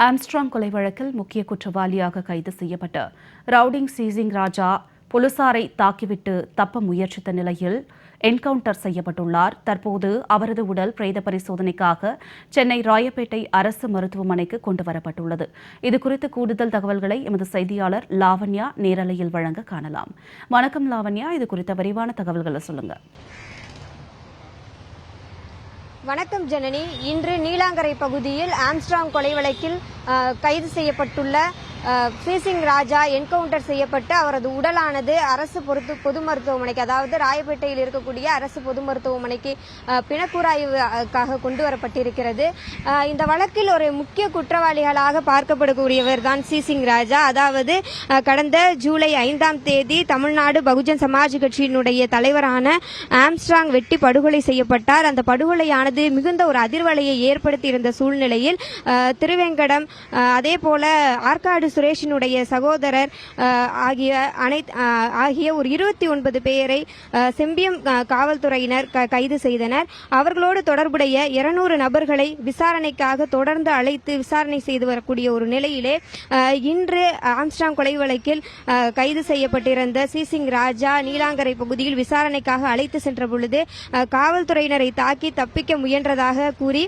Armstrong கொலை வழக்கில் முக்கிய குற்றவாளியாக கைது செய்யப்பட்ட ரவுடிங் சீசிங் ராஜா போலீசாரை தாக்கிவிட்டு தப்ப முயற்சித்த நிலையில் என்கவுண்டர் செய்யப்பட்டுள்ளார். தற்போது அவரது உடல் பிரேத பரிசோதனைக்காக சென்னை ராயப்பேட்டை அரசு மருத்துவமனைக்கு கொண்டுவரப்பட்டுள்ளது. இதுகுறித்து கூடுதல் தகவல்களை எமது செய்தியாளர் லாவண்யா நேரலையில் வழங்க காணலாம். வணக்கம் லாவண்யா, இது குறித்த விரிவான தகவல்களை சொல்லுங்க. வணக்கம் ஜனனி. இன்று நீலாங்கரை பகுதியில் ஆம்ஸ்ட்ராங் கொலை வழக்கில் கைது செய்யப்பட்டுள்ள சீசிங் ராஜா என்கவுண்டர் செய்யப்பட்டு அவரது உடலானது அரசு பொது மருத்துவமனைக்கு, அதாவது ராயப்பேட்டையில் இருக்கக்கூடிய அரசு பொது மருத்துவமனைக்கு பிணக்கூறாய்வுக்காக கொண்டு வரப்பட்டிருக்கிறது. இந்த வழக்கில் ஒரு முக்கிய குற்றவாளிகளாக பார்க்கப்படக்கூடியவர் தான் சீசிங் ராஜா. அதாவது கடந்த ஜூலை 5ஆம் தேதி தமிழ்நாடு பகுஜன் சமாஜ் கட்சியினுடைய தலைவரான ஆம்ஸ்ட்ராங் வெட்டி படுகொலை செய்யப்பட்டார். அந்த படுகொலையானது மிகுந்த ஒரு அதிர்வலையை ஏற்படுத்தி இருந்த சூழ்நிலையில் திருவேங்கடம், அதே போல ஆற்காடு சுரேஷினுடைய சகோதரர் ஆகிய ஒரு 29 பேரை செம்பியம் காவல்துறையினர் கைது செய்தனர். அவர்களோடு தொடர்புடைய 200 நபர்களை விசாரணைக்காக தொடர்ந்து அழைத்து விசாரணை செய்து வரக்கூடிய ஒரு நிலையிலே இன்று ஆம்ஸ்ட்ராங் கொலை வழக்கில் கைது செய்யப்பட்டிருந்த சீசிங் ராஜா நீலாங்கரை பகுதியில் விசாரணைக்காக அழைத்து சென்ற பொழுது காவல்துறையினரை தாக்கி தப்பிக்க முயன்றதாக கூறி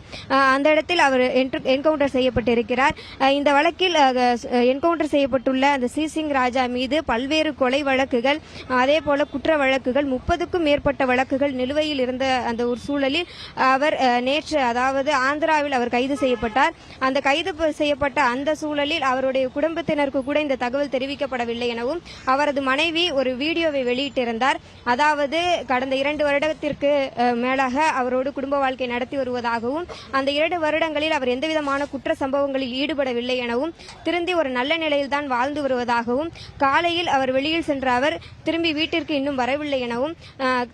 அந்த இடத்தில் அவர் என்கவுண்டர் செய்யப்பட்டிருக்கிறார். இந்த வழக்கில் என்கவுண்டர் செய்யப்பட்டுள்ள அந்த சீசிங் ராஜா மீது பல்வேறு கொலை வழக்குகள், அதே போல குற்ற வழக்குகள், 30க்கும் மேற்பட்ட வழக்குகள் நிலுவையில் இருந்த அந்த ஒரு சூழலில் அவர் நேற்று, அதாவது ஆந்திராவில் அவர் கைது செய்யப்பட்டார். அந்த கைது செய்யப்பட்ட அந்த சூழலில் அவருடைய குடும்பத்தினருக்கு கூட இந்த தகவல் தெரிவிக்கப்படவில்லை எனவும் அவரது மனைவி ஒரு வீடியோவை வெளியிட்டிருந்தார். அதாவது கடந்த 2 வருடத்திற்கு மேலாக அவரோடு குடும்ப வாழ்க்கை நடத்தி வருவதாகவும் அந்த 2 வருடங்களில் அவர் எந்தவிதமான குற்ற சம்பவங்களில் ஈடுபடவில்லை எனவும் திருந்தி ஒரு நல்ல நிலையில் தான் வாழ்ந்து வருவதாகவும் காலையில் அவர் வெளியில் சென்ற அவர் திரும்பி வீட்டிற்கு இன்னும் வரவில்லை எனவும்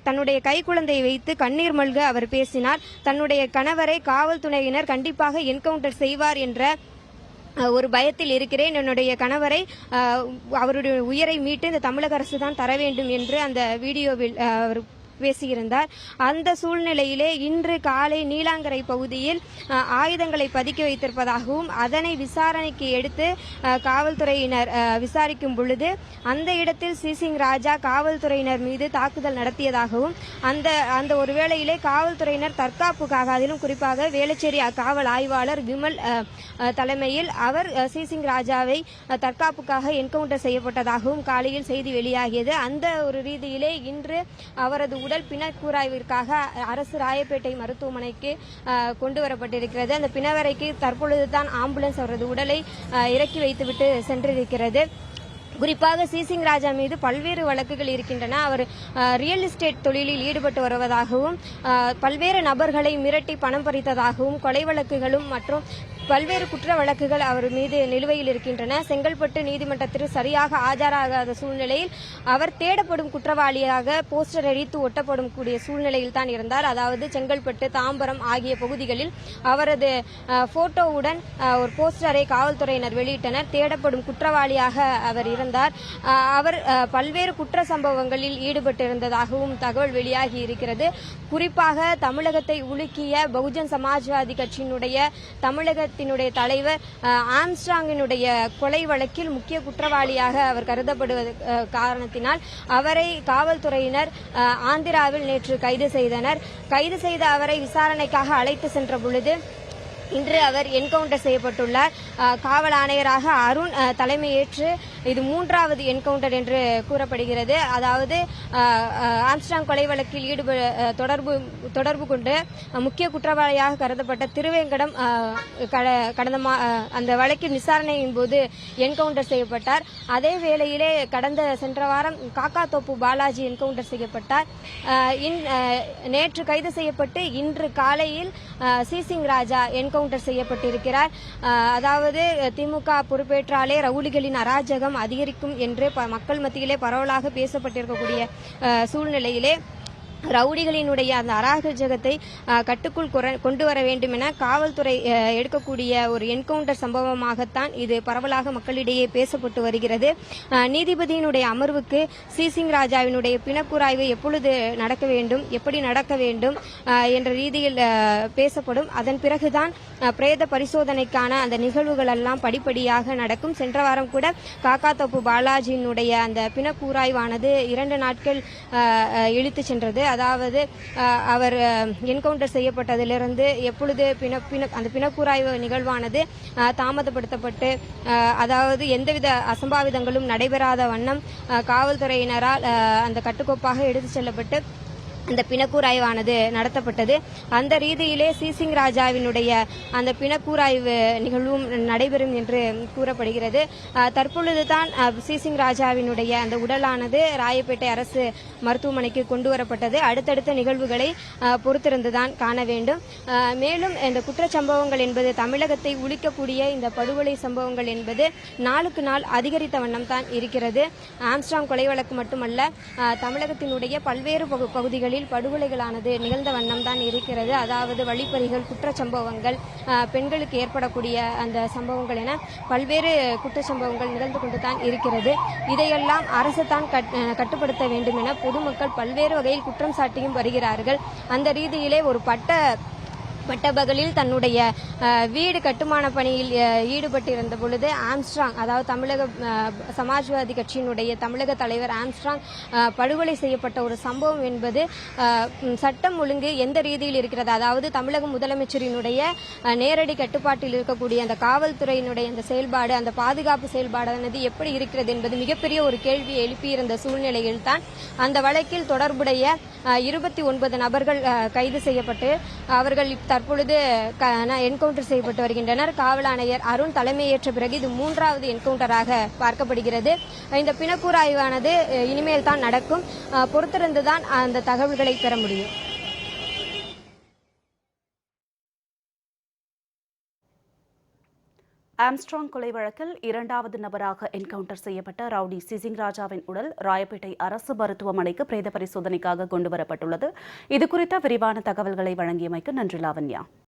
தன்னுடைய கைக்குழந்தையை வைத்து கண்ணீர் மல்க அவர் பேசினார். தன்னுடைய கணவரை காவல்துறையினர் கண்டிப்பாக என்கவுண்டர் செய்வார் என்ற ஒரு பயத்தில் இருக்கிறேன். என்னுடைய கணவரை, அவருடைய உயிரை மீட்டு இந்த தமிழக அரசு தான் தர வேண்டும் என்று அந்த வீடியோவில் அவர் பேசியிருந்தார். அந்த சூழ்நிலையிலே இன்று காலை நீலாங்கரை பகுதியில் ஆயுதங்களை பதுக்கி வைத்திருப்பதாகவும் அதனை விசாரணைக்கு எடுத்து காவல்துறையினர் விசாரிக்கும் பொழுது அந்த இடத்தில் சீசிங் ராஜா காவல்துறையினர் மீது தாக்குதல் நடத்தியதாகவும் அந்த ஒரு வேளையிலே காவல்துறையினர் தற்காப்புக்காக, அதிலும் குறிப்பாக வேளச்சேரி காவல் ஆய்வாளர் விமல் தலைமையில் அவர் சீசிங் ராஜாவை தற்காப்புக்காக என்கவுண்டர் செய்யப்பட்டதாகவும் காலையில் செய்தி வெளியாகியது. அந்த ஒரு ரீதியிலே இன்று அவரது உடல் பிணக்கூறாய்விற்காக அரசு ராயப்பேட்டை மருத்துவமனைக்கு கொண்டு வரப்பட்டிருக்கிறது. அந்த பிணவரைக்கு தற்பொழுதுதான் ஆம்புலன்ஸ் அவரது உடலை இறக்கி வைத்துவிட்டு சென்றிருக்கிறது. குறிப்பாக சீசிங் ராஜா மீது பல்வேறு வழக்குகள் இருக்கின்றன. அவர் ரியல் எஸ்டேட் தொழிலில் ஈடுபட்டு வருவதாகவும் பல்வேறு நபர்களை மிரட்டி பணம் பறித்ததாகவும் கொலை வழக்குகளும் மற்றும் பல்வேறு குற்ற வழக்குகள் அவர் மீது நிலுவையில் இருக்கின்றன. செங்கல்பட்டு நீதிமன்றத்தில் சரியாக ஆஜராகாத சூழ்நிலையில் அவர் தேடப்படும் குற்றவாளியாக போஸ்டர் அடித்து ஒட்டப்படும் கூடிய சூழ்நிலையில் தான் இருந்தார். அதாவது செங்கல்பட்டு, தாம்பரம் ஆகிய பகுதிகளில் அவரது போட்டோவுடன் ஒரு போஸ்டரை காவல்துறையினர் வெளியிட்டனர். தேடப்படும் குற்றவாளியாக அவர் இருந்தார். அவர் பல்வேறு குற்ற சம்பவங்களில் ஈடுபட்டிருந்ததாகவும் தகவல் வெளியாகி இருக்கிறது. குறிப்பாக தமிழகத்தை உலுக்கிய பகுஜன் சமாஜ்வாதி கட்சியினுடைய தமிழகத்தினுடைய தலைவர் ஆம்ஸ்ட்ராங்கினுடைய கொலை வழக்கில் முக்கிய குற்றவாளியாக அவர் கருதப்படுவது காரணத்தினால் அவரை காவல்துறையினர் ஆந்திராவில் நேற்று கைது செய்தனர். கைது செய்த அவரை விசாரணைக்காக அழைத்து சென்ற பொழுது இன்று அவர் என்கவுண்டர் செய்யப்பட்டுள்ளார். காவல் ஆணையராக அருண் தலைமையேற்று இது 3வது என்கவுண்டர் என்று கூறப்படுகிறது. அதாவது ஆம்ஸ்ட்ராங் கொலை வழக்கில் தொடர்பு கொண்டு முக்கிய குற்றவாளியாக கருதப்பட்ட திருவேங்கடம் கடந்த அந்த வழக்கில் விசாரணையின் போது என்கவுண்டர் செய்யப்பட்டார். அதே வேளையிலே சென்ற வாரம் காக்காத்தோப்பு பாலாஜி என்கவுண்டர் செய்யப்பட்டார். நேற்று கைது செய்யப்பட்டு இன்று காலையில் சீசிங் ராஜா என்கவுண்டர் செய்யப்பட்டிருக்கிறார். அதாவது திமுக பொறுப்பேற்றாலே ரவுடிகளின் அராஜகம் அதிகரிக்கும் என்று மக்கள் மத்தியிலே பரவலாக பேசப்பட்டிருக்கக்கூடிய சூழ்நிலையிலே ரவுடிகளினுடைய அந்த அராஜகத்தை கட்டுக்குள் கொண்டு வர வேண்டும் என காவல்துறை எடுக்கக்கூடிய ஒரு என்கவுண்டர் சம்பவமாகத்தான் இது பரவலாக மக்களிடையே பேசப்பட்டு வருகிறது. நீதிபதியினுடைய அமர்வுக்கு சிசிங் ராஜாவினுடைய பிணக்கூராய்வு எப்பொழுது நடக்க வேண்டும், எப்படி நடக்க வேண்டும் என்ற ரீதியில் பேசப்படும். அதன் பிறகுதான் பிரேத பரிசோதனைக்கான அந்த நிகழ்வுகள் எல்லாம் படிப்படியாக நடக்கும். சென்ற வாரம் கூட காக்காத்தோப்பு பாலாஜியினுடைய அந்த பிணக்கூராய்வானது 2 நாட்கள் இழுத்து சென்றது. அதாவது அவர் என்கவுண்டர் செய்யப்பட்டதிலிருந்து எப்பொழுது அந்த பிணக்கூராய்வு நிகழ்வானது தாமதப்படுத்தப்பட்டு அதாவது எந்தவித அசம்பாவிதங்களும் நடைபெறாத வண்ணம் காவல்துறையினரால் அந்த கட்டுக்கோப்பாக எடுத்துச் செல்லப்பட்டு அந்த பிணக்கூராய்வானது நடத்தப்பட்டது. அந்த ரீதியிலே சிசிங் ராஜாவினுடைய அந்த பிணக்கூராய்வு நிகழ்வும் நடைபெறும் என்று கூறப்படுகிறது. தற்பொழுதுதான் சிசிங் ராஜாவினுடைய அந்த உடலானது ராயப்பேட்டை அரசு மருத்துவமனைக்கு கொண்டு வரப்பட்டது. அடுத்தடுத்த நிகழ்வுகளை பொறுத்திருந்துதான் காண வேண்டும். மேலும் இந்த குற்றச்சம்பவங்கள் என்பது தமிழகத்தை உளிக்கக்கூடிய இந்த படுகொலை சம்பவங்கள் என்பது நாளுக்கு நாள் அதிகரித்த வண்ணம் தான் இருக்கிறது. ஆம்ஸ்ட்ராங் கொலை வழக்கு மட்டுமல்ல, தமிழகத்தினுடைய பல்வேறு பகுதிகளில் படுகொலைகளானது நிகழ்ந்த வண்ணம் தான் இருக்கிறது. அதாவது வழிப்பறிகள், குற்றச்சம்பவங்கள், பெண்களுக்கு ஏற்படக்கூடிய அந்த சம்பவங்கள் என பல்வேறு குற்றச்சம்பவங்கள் நிகழ்ந்து கொண்டுதான் இருக்கிறது. இதையெல்லாம் அரசு தான் கட்டுப்படுத்த வேண்டும் என பொதுமக்கள் பல்வேறு வகையில் குற்றம் சாட்டியும் வருகிறார்கள். அந்த ரீதியிலே ஒரு பட்டபகலில் தன்னுடைய வீடு கட்டுமான பணியில் ஈடுபட்டிருந்த பொழுது ஆம்ஸ்ட்ராங், அதாவது தமிழக சமாஜ்வாதி கட்சியினுடைய தமிழக தலைவர் ஆம்ஸ்ட்ராங் படுகொலை செய்யப்பட்ட ஒரு சம்பவம் என்பது சட்டம் ஒழுங்கு எந்த ரீதியில் இருக்கிறது, அதாவது தமிழக முதலமைச்சரினுடைய நேரடி கட்டுப்பாட்டில் இருக்கக்கூடிய அந்த காவல்துறையினுடைய அந்த செயல்பாடு, அந்த பாதுகாப்பு செயல்பாடானது எப்படி இருக்கிறது என்பது மிகப்பெரிய ஒரு கேள்வி எழுப்பியிருந்த சூழ்நிலையில் தான் அந்த வழக்கில் தொடர்புடைய 29 நபர்கள் கைது செய்யப்பட்டு அவர்கள் தற்பொழுது என்கவுண்டர் செய்யப்பட்டு வருகின்றனர். காவல் ஆணையர் அருண் தலைமையேற்ற பிறகு இது 3வது என்கவுண்டராக பார்க்கப்படுகிறது. இந்த பிணக்கூராய்வானது இனிமேல் தான் நடக்கும். பொறுத்திருந்துதான் அந்த தகவல்களை பெற முடியும். ஆம்ஸ்ட்ராங் கொலை வழக்கில் 2வது நபராக என்கவுண்டர் செய்யப்பட்ட ரவுடி சிசிங் ராஜாவின் உடல் ராயப்பேட்டை அரசு மருத்துவமனைக்கு பிரேத பரிசோதனைக்காக கொண்டுவரப்பட்டுள்ளது. இதுகுறித்த விரிவான தகவல்களை வழங்கியமைக்கு நன்றி லாவண்யா.